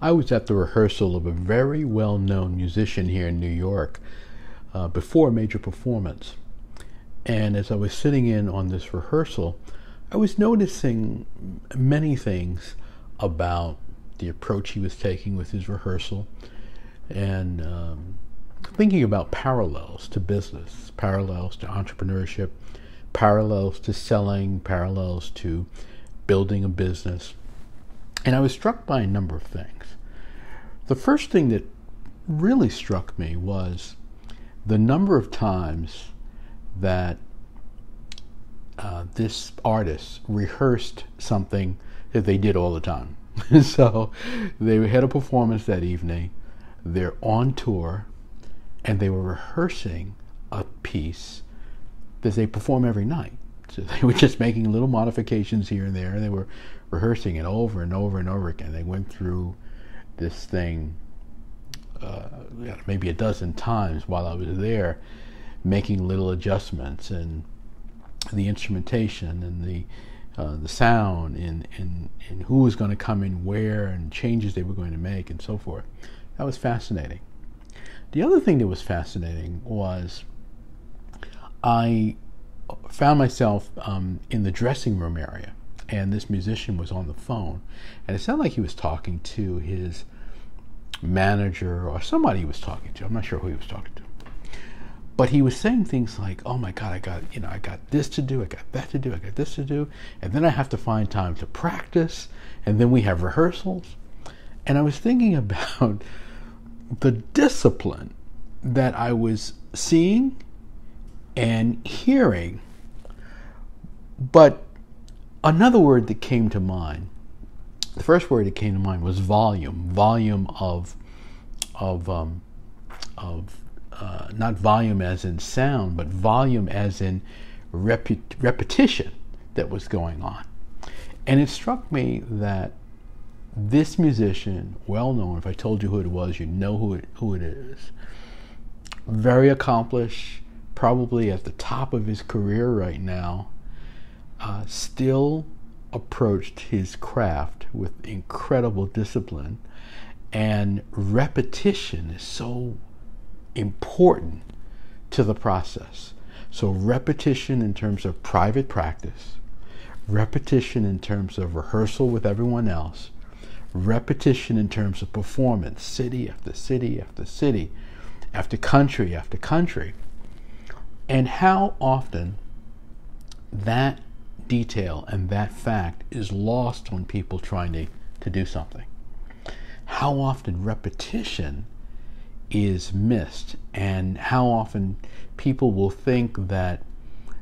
I was at the rehearsal of a very well-known musician here in New York before a major performance. And as I was sitting in on this rehearsal, I was noticing many things about the approach he was taking with his rehearsal, and thinking about parallels to business, parallels to entrepreneurship, parallels to selling, parallels to building a business. And I was struck by a number of things. The first thing that really struck me was the number of times that this artist rehearsed something that they did all the time. So they had a performance that evening, they're on tour, and they were rehearsing a piece that they perform every night. So they were just making little modifications here and there, and they were rehearsing it over and over and over again. They went through this thing maybe a dozen times while I was there, making little adjustments and the instrumentation and the sound and who was going to come in where and changes they were going to make and so forth. That was fascinating. The other thing that was fascinating was I found myself in the dressing room area, and this musician was on the phone, and it sounded like he was talking to his manager or somebody he was talking to. I'm not sure who he was talking to. But he was saying things like, "Oh my God, I got this to do, I got that to do, I got this to do, and then I have to find time to practice, and then we have rehearsals." And I was thinking about the discipline that I was seeing and hearing. But another word that came to mind, the first word that came to mind was volume. Volume of not volume as in sound, but volume as in repetition that was going on. And it struck me that this musician, well known, if I told you who it was, you know who it is, very accomplished, probably at the top of his career right now, still approached his craft with incredible discipline. And repetition is so important to the process. So repetition in terms of private practice, repetition in terms of rehearsal with everyone else, repetition in terms of performance, city after city after city, after country after country. And how often that detail and that fact is lost on people trying to do something. How often repetition is missed, and how often people will think that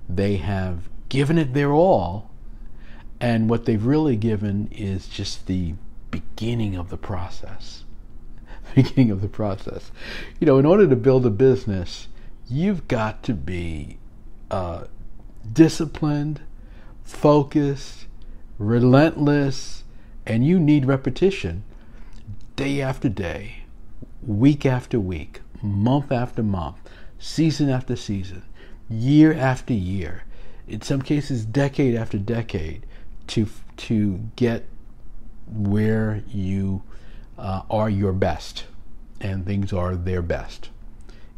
they have given it their all, and what they've really given is just the beginning of the process. Beginning of the process. You know, in order to build a business, you've got to be disciplined, focused, relentless, and you need repetition day after day, week after week, month after month, season after season, year after year, in some cases decade after decade, to get where you are your best and things are their best.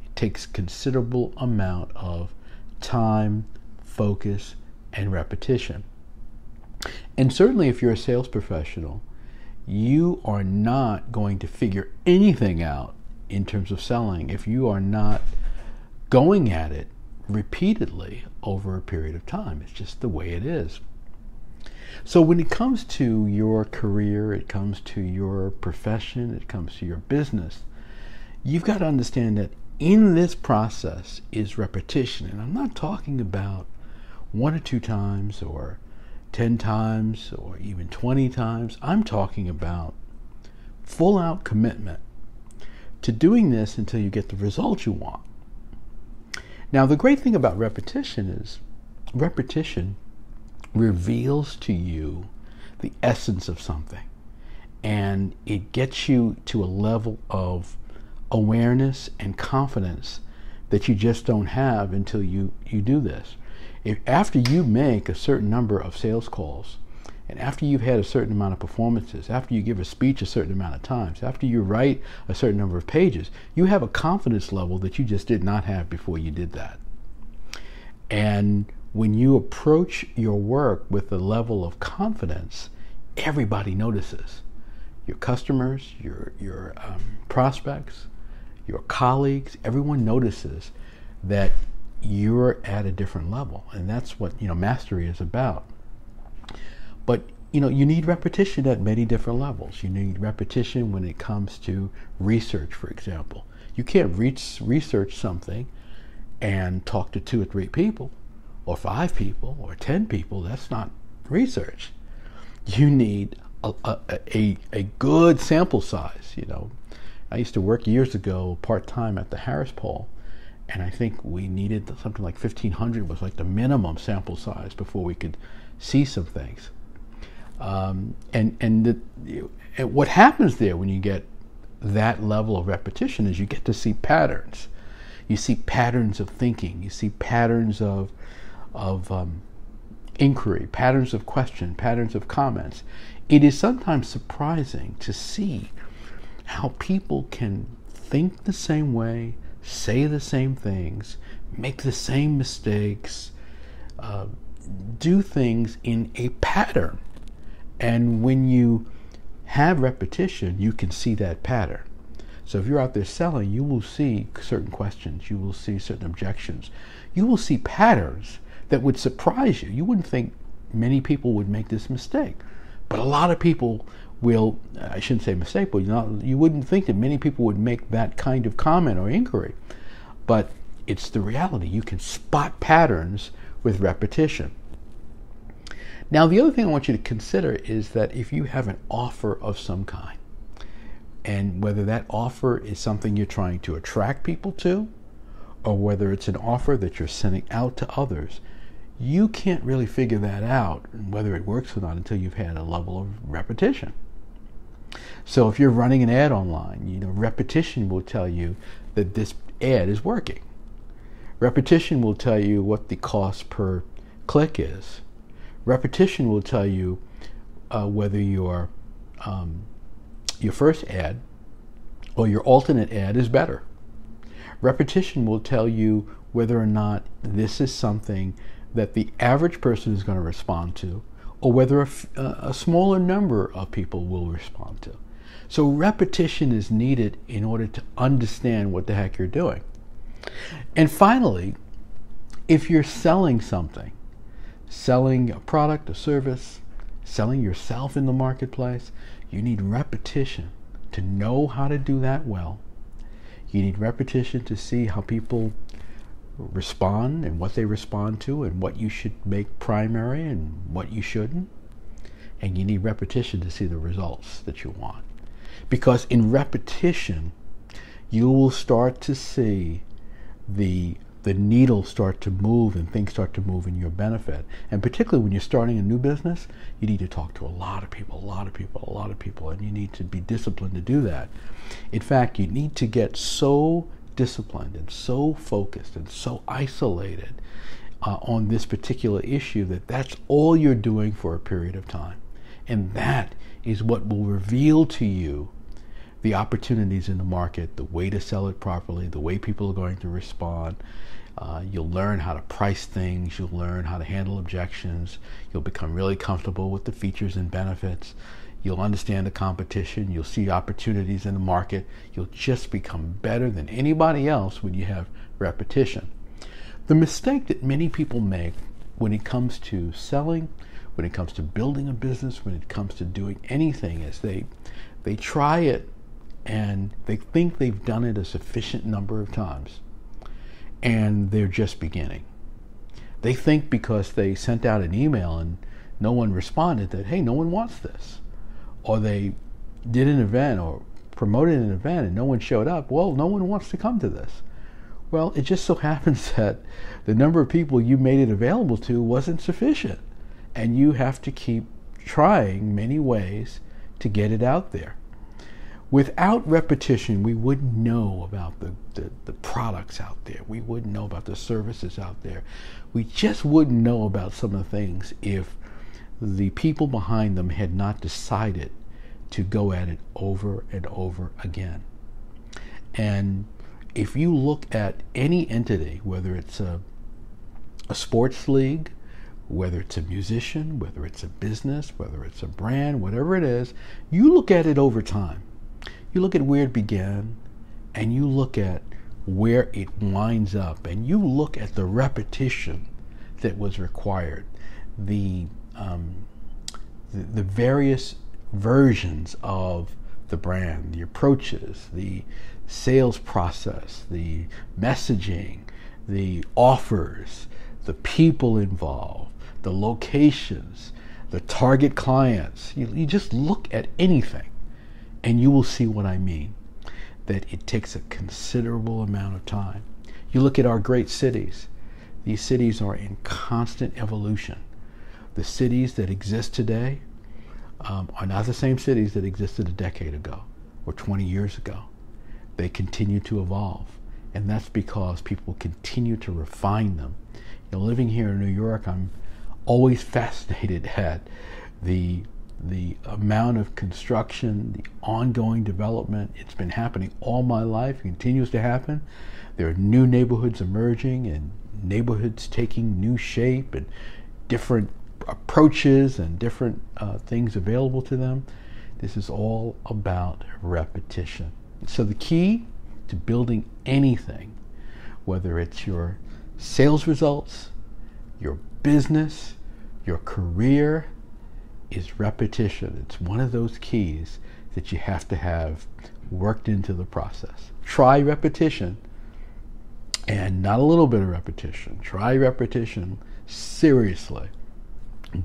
It takes considerable amount of time, focus, and repetition. And certainly if you're a sales professional, you are not going to figure anything out in terms of selling if you are not going at it repeatedly over a period of time. It's just the way it is. So when it comes to your career, it comes to your profession, it comes to your business, you've got to understand that in this process is repetition. And I'm not talking about 1 or 2 times or 10 times or even 20 times. I'm talking about full out commitment to doing this until you get the results you want. Now, the great thing about repetition is repetition reveals to you the essence of something, and it gets you to a level of awareness and confidence that you just don't have until you do this. After you make a certain number of sales calls And after you've had a certain amount of performances, after you give a speech a certain amount of times, after you write a certain number of pages, you have a confidence level that you just did not have before you did that. And when you approach your work with a level of confidence, everybody notices. Your customers, your prospects, your colleagues, everyone notices that you're at a different level. And that's what, mastery is about. But, you need repetition at many different levels. You need repetition when it comes to research, for example. You can't research something and talk to 2 or 3 people, or 5 people, or 10 people. That's not research. You need a good sample size. I used to work years ago part-time at the Harris Poll, and I think we needed something like 1,500 was like the minimum sample size before we could see some things. And what happens there when you get that level of repetition is you get to see patterns. You see patterns of thinking. You see patterns of inquiry, patterns of question, patterns of comments. It is sometimes surprising to see how people can think the same way, say the same things, make the same mistakes, do things in a pattern. And when you have repetition, you can see that pattern. So if you're out there selling, you will see certain questions, you will see certain objections, you will see patterns that would surprise you. You wouldn't think many people would make this mistake, but a lot of people will, I shouldn't say mistake, but you wouldn't think that many people would make that kind of comment or inquiry. But it's the reality. You can spot patterns with repetition. Now, the other thing I want you to consider is that if you have an offer of some kind, and whether that offer is something you're trying to attract people to, or whether it's an offer that you're sending out to others, you can't really figure that out, whether it works or not, until you've had a level of repetition. So if you're running an ad online, repetition will tell you that this ad is working. Repetition will tell you what the cost per click is. Repetition will tell you whether your first ad or your alternate ad is better. Repetition will tell you whether or not this is something that the average person is going to respond to, or whether a smaller number of people will respond to. So repetition is needed in order to understand what the heck you're doing. And finally, if you're selling something, selling a product, a service, selling yourself in the marketplace, you need repetition to know how to do that well. You need repetition to see how people respond and what they respond to and what you should make primary and what you shouldn't. And you need repetition to see the results that you want. Because in repetition, you will start to see the needle start to move and things start to move in your benefit. And particularly when you're starting a new business, you need to talk to a lot of people, and you need to be disciplined to do that. In fact, you need to get so disciplined and so focused and so isolated on this particular issue that that's all you're doing for a period of time. And that is what will reveal to you the opportunities in the market, the way to sell it properly, the way people are going to respond. You'll learn how to price things. You'll learn how to handle objections. You'll become really comfortable with the features and benefits. You'll understand the competition. You'll see opportunities in the market. You'll just become better than anybody else when you have repetition. The mistake that many people make when it comes to selling, when it comes to building a business, when it comes to doing anything, is they try it and they think they've done it a sufficient number of times, and they're just beginning. They think because they sent out an email and no one responded that, hey, no one wants this. Or they did an event or promoted an event and no one showed up. Well, no one wants to come to this. Well, it just so happens that the number of people you made it available to wasn't sufficient. And you have to keep trying many ways to get it out there. Without repetition, we wouldn't know about the products out there. We wouldn't know about the services out there. We just wouldn't know about some of the things if the people behind them had not decided to go at it over and over again. And if you look at any entity, whether it's a sports league, whether it's a musician, whether it's a business, whether it's a brand, whatever it is, you look at it over time. You look at where it began, and you look at where it winds up, and you look at the repetition that was required, the various versions of the brand, the approaches, the sales process, the messaging, the offers, the people involved, the locations, the target clients. You just look at anything and you will see what I mean, that it takes a considerable amount of time. You look at our great cities. These cities are in constant evolution. The cities that exist today are not the same cities that existed a decade ago or 20 years ago. They continue to evolve, and that's because people continue to refine them. You know, living here in New York, I'm always fascinated at the amount of construction, the ongoing development. It's been happening all my life. It continues to happen. There are new neighborhoods emerging and neighborhoods taking new shape and different approaches and different things available to them. This is all about repetition. So the key to building anything, whether it's your sales results, your business, your career, is repetition. It's one of those keys that you have to have worked into the process. Try repetition, and not a little bit of repetition. Try repetition seriously.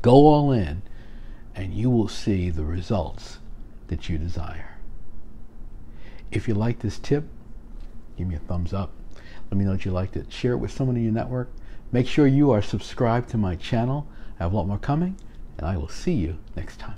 Go all in, and you will see the results that you desire. If you like this tip, give me a thumbs up. Let me know that you liked it. Share it with someone in your network. Make sure you are subscribed to my channel. I have a lot more coming, and I will see you next time.